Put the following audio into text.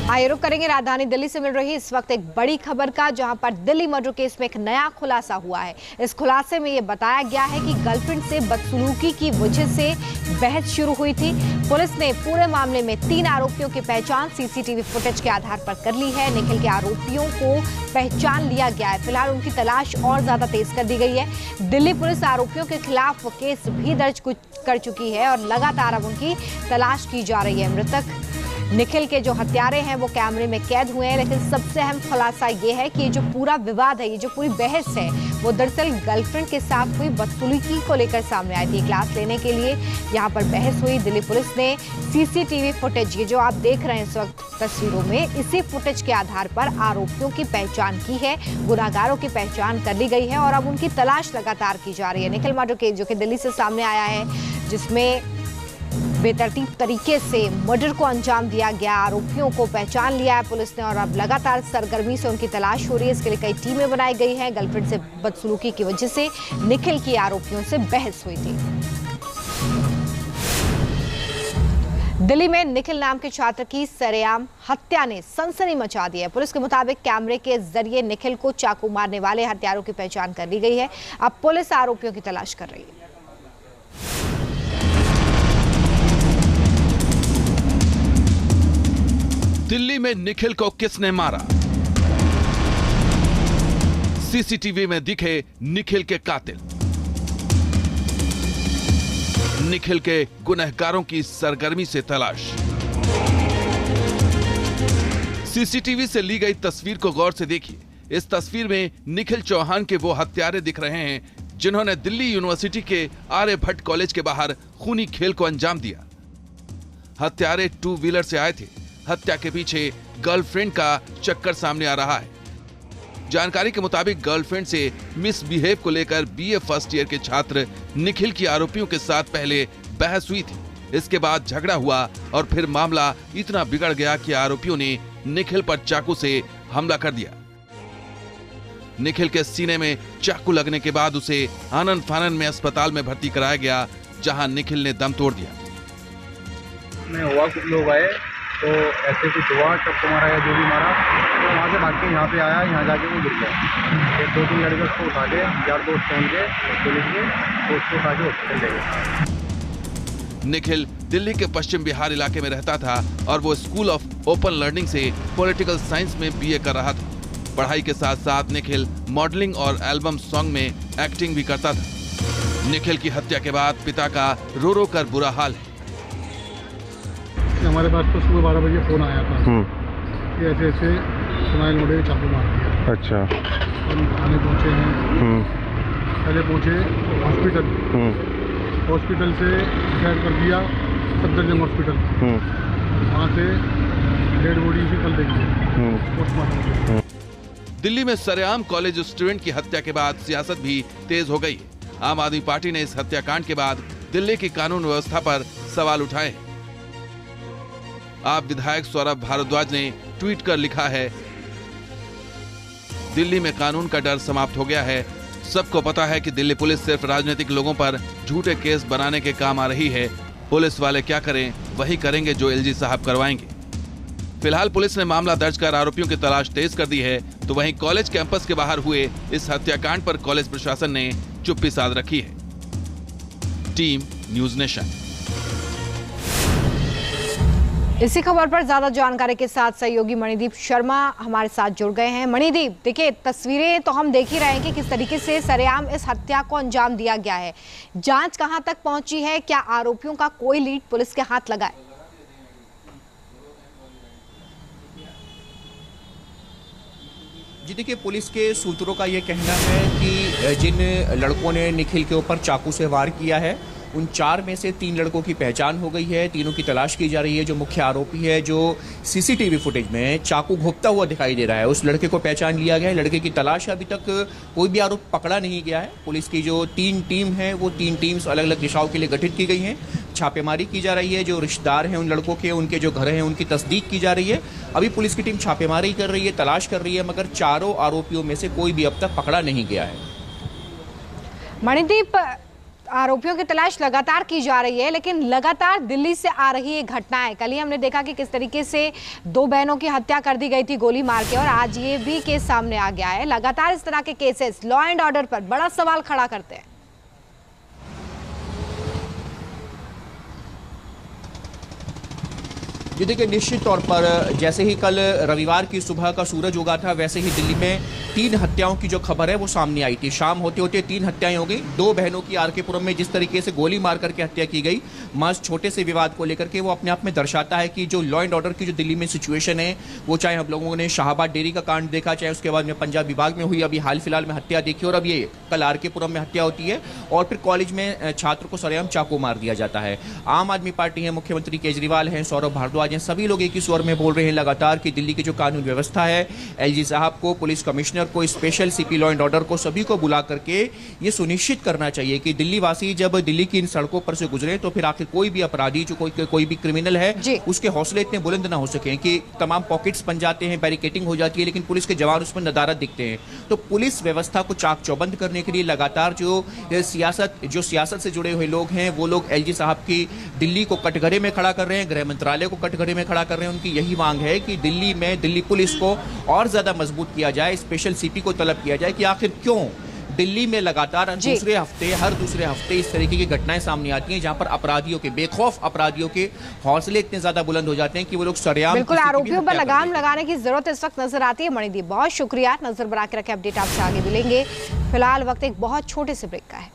आइए रुक करेंगे राजधानी दिल्ली से मिल रही इस वक्त एक बड़ी खबर का, जहां पर दिल्ली मर्डर केस में एक नया खुलासा हुआ है। इस खुलासे में ये बताया गया है कि गर्लफ्रेंड से बदसलूकी की वजह से बहस शुरू हुई थी। पुलिस ने पूरे मामले में 3 आरोपियों की पहचान सीसीटीवी फुटेज के आधार पर कर ली है। निखिल के आरोपियों को पहचान लिया गया है। फिलहाल उनकी तलाश और ज्यादा तेज कर दी गई है। दिल्ली पुलिस आरोपियों के खिलाफ केस भी दर्ज कर चुकी है और लगातार अब उनकी तलाश की जा रही है। मृतक निखिल के जो हत्यारे हैं वो कैमरे में कैद हुए हैं, लेकिन सबसे अहम खुलासा ये है कि ये जो पूरा विवाद है, ये जो पूरी बहस है, वो दरअसल गर्लफ्रेंड के साथ हुई बदसलूकी को लेकर सामने आई थी। क्लास लेने के लिए यहाँ पर बहस हुई। दिल्ली पुलिस ने सीसीटीवी फुटेज, ये जो आप देख रहे हैं इस वक्त तस्वीरों में, इसी फुटेज के आधार पर आरोपियों की पहचान की है, गुनाहगारों की पहचान कर ली गई है और अब उनकी तलाश लगातार की जा रही है। निखिल मर्डर केस जो कि दिल्ली से सामने आया है, जिसमें बेतरतीब तरीके से मर्डर को अंजाम दिया गया, आरोपियों को पहचान लिया है पुलिस ने और अब लगातार सरगर्मी से उनकी तलाश हो रही है। इसके लिए कई टीमें बनाई गई हैं। गर्लफ्रेंड से बदसलूकी की वजह से निखिल की आरोपियों से बहस हुई थी। दिल्ली में निखिल नाम के छात्र की सरेआम हत्या ने सनसनी मचा दी है। पुलिस के मुताबिक कैमरे के जरिए निखिल को चाकू मारने वाले हत्यारों की पहचान कर ली गई है। अब पुलिस आरोपियों की तलाश कर रही है। दिल्ली में निखिल को किसने मारा? सीसीटीवी में दिखे निखिल के कातिल। निखिल के गुनहगारों की सरगर्मी से तलाश। सीसीटीवी से ली गई तस्वीर को गौर से देखिए। इस तस्वीर में निखिल चौहान के वो हत्यारे दिख रहे हैं जिन्होंने दिल्ली यूनिवर्सिटी के आर्यभट्ट कॉलेज के बाहर खूनी खेल को अंजाम दिया। हत्यारे 2 व्हीलर से आए थे। हत्या के पीछे गर्लफ्रेंड का चक्कर सामने आ रहा है। जानकारी के मुताबिक गर्लफ्रेंड से मिसबिहेव को लेकर बीए फर्स्ट ईयर के छात्र निखिल की आरोपियों के साथ पहले बहस हुई थी। इसके बाद झगड़ा हुआ और फिर मामला इतना बिगड़ गया कि आरोपियों ने निखिल पर चाकू से हमला कर दिया। निखिल के सीने में चाकू लगने के बाद उसे आनन फानन में अस्पताल में भर्ती कराया गया, जहां निखिल ने दम तोड़ दिया। हुआ कुछ लोग आए तो ऐसे कुछ हुआ, चप्पू मारा या जो भी मारा, तो वहाँ से भाग के यहाँ पे आया। यहाँ जाके वो गिर गया। फिर 2-3 लड़के उसको उठा के, यार दोस्त फोन के पुलिस के, तो उसको उठा के हॉस्पिटल ले गए। निखिल दिल्ली के पश्चिम बिहार इलाके में रहता था और वो स्कूल ऑफ ओपन लर्निंग से पॉलिटिकल साइंस में बीए कर रहा था। पढ़ाई के साथ साथ निखिल मॉडलिंग और एल्बम सॉन्ग में एक्टिंग भी करता था। निखिल की हत्या के बाद पिता का रो रो कर बुरा हाल है। हमारे पास तो सुबह 12 बजे फोन आया था कि ऐसे ऐसे सुनाई लोडे चाकू मार दिया। अच्छा। हम थाने पहुँचे हैं। पहले पहुँचे हॉस्पिटल से डिसाइड कर दिया सफदरजंग हॉस्पिटल। वहाँ से डेड बॉडी भी कल देंगे पोस्टमार्टम। दिल्ली में सरेआम कॉलेज स्टूडेंट की हत्या के बाद सियासत भी तेज हो गई है। आम आदमी पार्टी ने इस हत्याकांड के बाद दिल्ली की कानून व्यवस्था पर सवाल उठाए हैं। आप विधायक सौरभ भारद्वाज ने ट्वीट कर लिखा है, दिल्ली में कानून का डर समाप्त हो गया है। सबको पता है कि दिल्ली पुलिस सिर्फ राजनीतिक लोगों पर झूठे केस बनाने के काम आ रही है। पुलिस वाले क्या करें वही करेंगे जो एलजी साहब करवाएंगे। फिलहाल पुलिस ने मामला दर्ज कर आरोपियों की तलाश तेज कर दी है। तो वहीं कॉलेज कैंपस के बाहर हुए इस हत्याकांड पर कॉलेज प्रशासन ने चुप्पी साध रखी है। Team news nation. इसी खबर पर ज्यादा जानकारी के साथ सहयोगी मणिदीप शर्मा हमारे साथ जुड़ गए हैं। मणिदीप, देखिए तस्वीरें तो हम देख ही रहे हैं कि किस तरीके से सरेआम इस हत्या को अंजाम दिया गया है। जांच कहां तक पहुंची है? क्या आरोपियों का कोई लीड पुलिस के हाथ लगा है? जी देखिए, पुलिस के सूत्रों का ये कहना है कि जिन लड़कों ने निखिल के ऊपर चाकू से वार किया है, उन 4 में से 3 लड़कों की पहचान हो गई है। तीनों की तलाश की जा रही है। जो मुख्य आरोपी है, जो सीसीटीवी फुटेज में चाकू घोंपता हुआ दिखाई दे रहा है, उस लड़के को पहचान लिया गया है। लड़के की तलाश है। अभी तक कोई भी आरोप पकड़ा नहीं गया है। पुलिस की जो 3 टीम है, वो 3 टीम्स अलग अलग दिशाओं के लिए गठित की गई हैं। छापेमारी की जा रही है। जो रिश्तेदार हैं उन लड़कों के, उनके जो घर हैं, उनकी तस्दीक की जा रही है। अभी पुलिस की टीम छापेमारी कर रही है, तलाश कर रही है, मगर चारों आरोपियों में से कोई भी अब तक पकड़ा नहीं गया है। मणिदीप, आरोपियों की तलाश लगातार की जा रही है, लेकिन लगातार दिल्ली से आ रही ये घटनाएं, कल ही हमने देखा कि किस तरीके से 2 बहनों की हत्या कर दी गई थी गोली मार के, और आज ये भी केस सामने आ गया है। लगातार इस तरह के केसेस लॉ एंड ऑर्डर पर बड़ा सवाल खड़ा करते हैं। जी देखिए, निश्चित तौर पर जैसे ही कल रविवार की सुबह का सूरज उगा था, वैसे ही दिल्ली में 3 हत्याओं की जो खबर है वो सामने आई थी। शाम होते होते 3 हत्याएं हो गई। 2 बहनों की आर के पुरम में जिस तरीके से गोली मार करके हत्या की गई, महज छोटे से विवाद को लेकर के, वो अपने आप में दर्शाता है कि जो लॉ एंड ऑर्डर की जो दिल्ली में सिचुएशन है, वो चाहे हम लोगों ने शाहबाद डेयरी का कांड देखा, चाहे उसके बाद में पंजाब विभाग में हुई अभी हाल फिलहाल में हत्या देखी, और अब ये कल आर के पुरम में हत्या होती है, और फिर कॉलेज में छात्र को सरेआम चाकू मार दिया जाता है। आम आदमी पार्टी है, मुख्यमंत्री केजरीवाल हैं, सौरभ भारद्वाज हैं, सभी लोग एक ही स्वर में बोल रहे हैं लगातार कि दिल्ली की जो कानून व्यवस्था है, एलजी साहब को, पुलिस कमिश्नर को, special CP law and order को, सभी को बुला करके ये सुनिश्चित करना चाहिए कि दिल्ली वासी जब दिल्ली की इन सड़कों पर से गुजरे तो फिर आखिर कोई भी अपराधी, जो कोई भी क्रिमिनल है, उसके हौसले इतने बुलंद ना हो सके कि तमाम पॉकेट्स बन जाते हैं, बैरिकेटिंग हो जाती है, लेकिन पुलिस के जवान उसमें नदारत दिखते हैं। तो पुलिस व्यवस्था को चाक चौबंद करने के लिए लगातार जो सियासत से जुड़े हुए लोग हैं, वो लोग एलजी साहब की दिल्ली को कटघरे में खड़ा कर रहे हैं, गृह मंत्रालय को कटघरे में खड़ा कर रहे हैं। उनकी यही मांग है कि दिल्ली में दिल्ली पुलिस को और ज्यादा मजबूत किया जाए, स्पेशल सीपी को तलब किया जाए कि आखिर क्यों दिल्ली में लगातार हर दूसरे हफ्ते इस तरीके की घटनाएं सामने आती हैं, जहां पर अपराधियों के, बेखौफ अपराधियों के हौसले इतने ज्यादा बुलंद हो जाते हैं कि वो लोग सरेआम बिल्कुल आरोपियों पर लगाम लगाने की जरूरत इस वक्त नजर आती है। मणिदीप, बहुत शुक्रिया, नजर बना के रखे, अपडेट आपसे आगे मिलेंगे। फिलहाल वक्त एक बहुत छोटे से ब्रेक का है।